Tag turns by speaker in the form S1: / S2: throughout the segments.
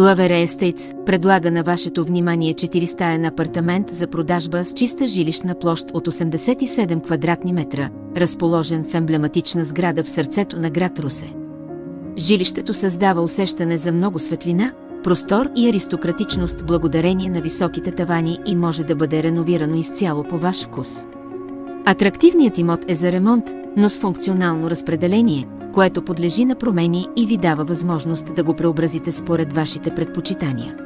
S1: Лавере Estates предлага на вашето внимание 4-стаен апартамент за продажба с чиста жилищна площ от 87 квадратни метра, разположен в емблематична сграда в сърцето на град Русе. Жилището създава усещане за много светлина, простор и аристократичност благодарение на високите тавани и може да бъде реновирано изцяло по ваш вкус. Атрактивният имот е за ремонт, но с функционално разпределение, което подлежи на промени и ви дава възможност да го преобразите според вашите предпочитания.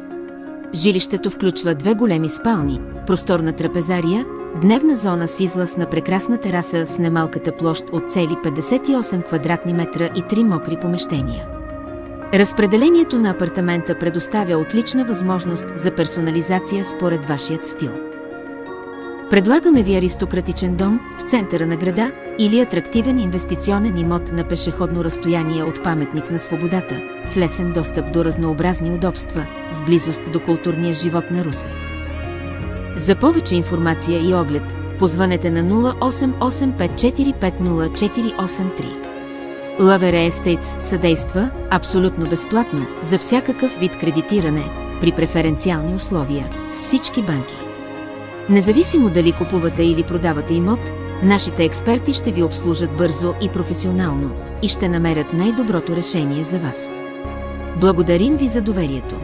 S1: Жилището включва 2 големи спални, просторна трапезария, дневна зона с излаз на прекрасна тераса с немалката площ от цели 58 квадратни метра и 3 мокри помещения. Разпределението на апартамента предоставя отлична възможност за персонализация според вашият стил. Предлагаме ви аристократичен дом в центъра на града или атрактивен инвестиционен имот на пешеходно разстояние от паметник на свободата, с лесен достъп до разнообразни удобства, в близост до културния живот на Русе. За повече информация и оглед, позвънете на 0885450483. Лавере Estates съдейства абсолютно безплатно за всякакъв вид кредитиране при преференциални условия с всички банки. Независимо дали купувате или продавате имот, нашите експерти ще ви обслужат бързо и професионално и ще намерят най-доброто решение за вас. Благодарим ви за доверието.